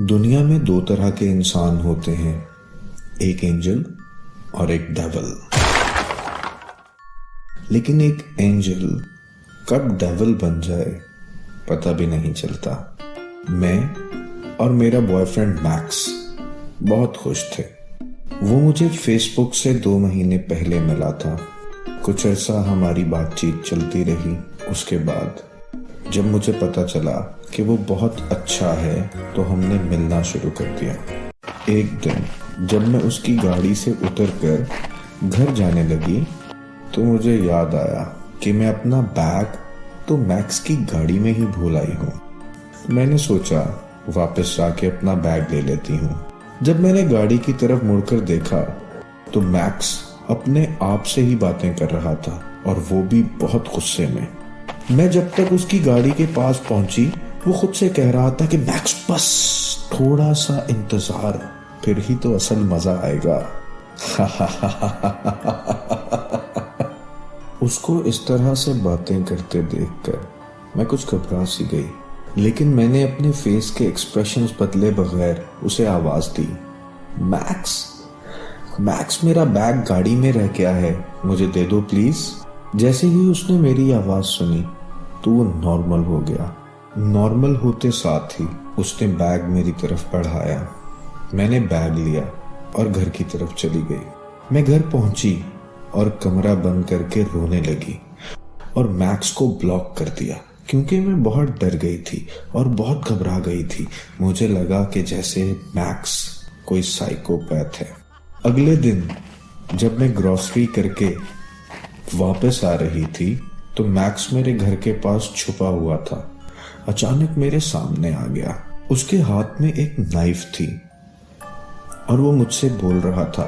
दुनिया में दो तरह के इंसान होते हैं, एक एंजल और एक डेविल। लेकिन एक एंजल कब डेविल बन जाए पता भी नहीं चलता। मैं और मेरा बॉयफ्रेंड मैक्स बहुत खुश थे। वो मुझे फेसबुक से 2 महीने पहले मिला था। कुछ अर्सा हमारी बातचीत चलती रही। उसके बाद जब मुझे पता चला कि वो बहुत अच्छा है तो हमने मिलना शुरू कर दिया। एक दिन जब मैं उसकी गाड़ी से उतरकर घर जाने लगी तो मुझे याद आया कि मैं अपना बैग तो मैक्स की गाड़ी में ही भूल आई हूँ। मैंने सोचा वापस जाके अपना बैग ले लेती हूँ। जब मैंने गाड़ी की तरफ मुड़कर देखा तो मैक्स अपने आप से ही बातें कर रहा था और वो भी बहुत गुस्से में। मैं जब तक उसकी गाड़ी के पास पहुंची वो खुद से कह रहा था कि मैक्स बस थोड़ा सा इंतजार, फिर ही तो असल मजा आएगा। उसको इस तरह से बातें करते देखकर मैं कुछ घबरा सी गई, लेकिन मैंने अपने फेस के एक्सप्रेशंस बदले बगैर उसे आवाज दी, मैक्स मैक्स मेरा बैग गाड़ी में रह गया है, मुझे दे दो प्लीज। जैसे ही उसने मेरी आवाज सुनी तो वो नॉर्मल हो गया। नॉर्मल होते साथ ही उसने बैग मेरी तरफ बढ़ाया। मैंने बैग लिया और घर की तरफ चली गई। मैं घर पहुंची और कमरा बंद करके रोने लगी और मैक्स को ब्लॉक कर दिया क्योंकि मैं बहुत डर गई थी और बहुत घबरा गई थी। मुझे लगा कि जैसे मैक्स कोई साइकोपैथ है। अगले दिन जब मैं ग्रोसरी करके वापस आ रही थी तो मैक्स मेरे घर के पास छुपा हुआ था। अचानक मेरे सामने आ गया। उसके हाथ में एक नाइफ थी और वो मुझसे बोल रहा था,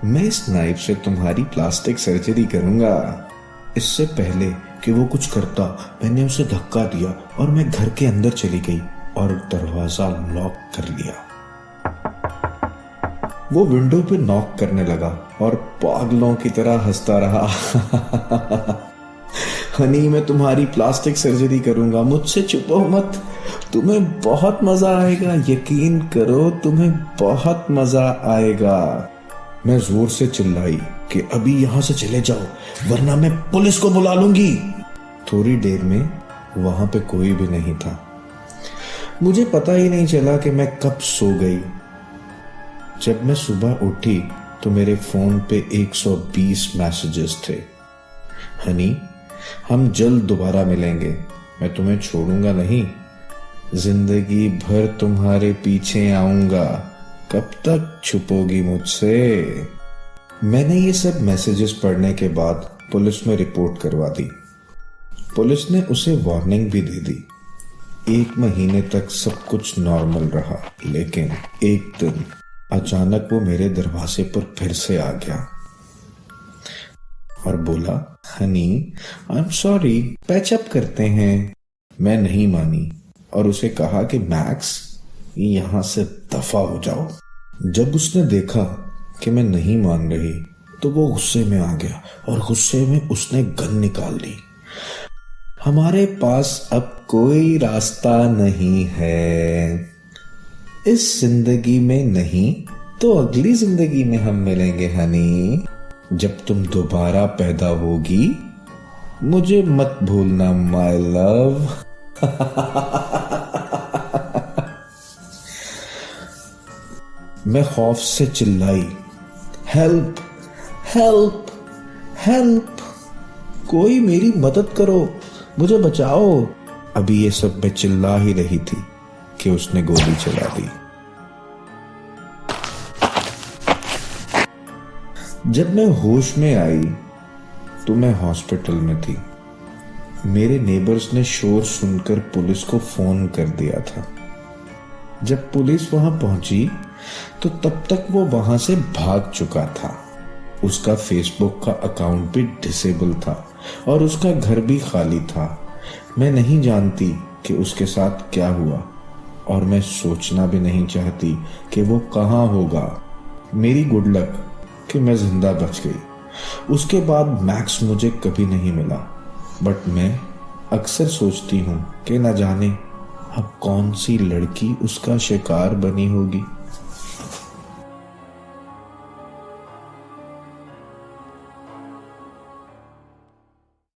मैं इस नाइफ से तुम्हारी प्लास्टिक सर्जरी करूंगा। इससे पहले कि वो कुछ करता मैंने उसे धक्का दिया और मैं घर के अंदर चली गई और दरवाजा लॉक कर लिया। वो विंडो पे नॉक करने लगा और पागलों की तरह हंसता रहा। हनी मैं तुम्हारी प्लास्टिक सर्जरी करूंगा, मुझसे छुपो मत, तुम्हें बहुत मजा आएगा, यकीन करो तुम्हें बहुत मजा आएगा। मैं जोर से चिल्लाई कि अभी यहां से चले जाओ वरना मैं पुलिस को बुला लूंगी। थोड़ी देर में वहां पे कोई भी नहीं था। मुझे पता ही नहीं चला कि मैं कब सो गई। जब मैं सुबह उठी तो मेरे फोन पे 120 मैसेजेस थे। हनी हम जल्द दोबारा मिलेंगे, मैं तुम्हें छोड़ूंगा नहीं, जिंदगी भर तुम्हारे पीछे आऊंगा, कब तक छुपोगी मुझसे। मैंने ये सब मैसेजेस पढ़ने के बाद पुलिस में रिपोर्ट करवा दी। पुलिस ने उसे वार्निंग भी दे दी। 1 महीने तक सब कुछ नॉर्मल रहा, लेकिन एक दिन अचानक वो मेरे दरवाजे पर फिर से आ गया और बोला, Honey I am sorry, patch up करते हैं। मैं नहीं मानी और उसे कहा कि मैक्स यहां से दफा हो जाओ। जब उसने देखा कि मैं नहीं मान रही तो वो गुस्से में आ गया और गुस्से में उसने गन निकाल ली। हमारे पास अब कोई रास्ता नहीं है, इस जिंदगी में नहीं तो अगली जिंदगी में हम मिलेंगे हनी। जब तुम दोबारा पैदा होगी मुझे मत भूलना माय लव। मैं खौफ से चिल्लाई, हेल्प हेल्प हेल्प, कोई मेरी मदद करो, मुझे बचाओ। अभी ये सब मैं चिल्ला ही रही थी कि उसने गोली चला दी। जब मैं होश में आई तो मैं हॉस्पिटल में थी। मेरे नेबर्स ने शोर सुनकर पुलिस को फोन कर दिया था। जब पुलिस वहां पहुंची तो तब तक वो वहां से भाग चुका था। उसका फेसबुक का अकाउंट भी डिसेबल था और उसका घर भी खाली था। मैं नहीं जानती कि उसके साथ क्या हुआ और मैं सोचना भी नहीं चाहती कि वो कहां होगा। मेरी गुड लक कि मैं जिंदा बच गई। उसके बाद मैक्स मुझे कभी नहीं मिला, बट मैं अक्सर सोचती हूँ कि न जाने अब कौन सी लड़की उसका शिकार बनी होगी।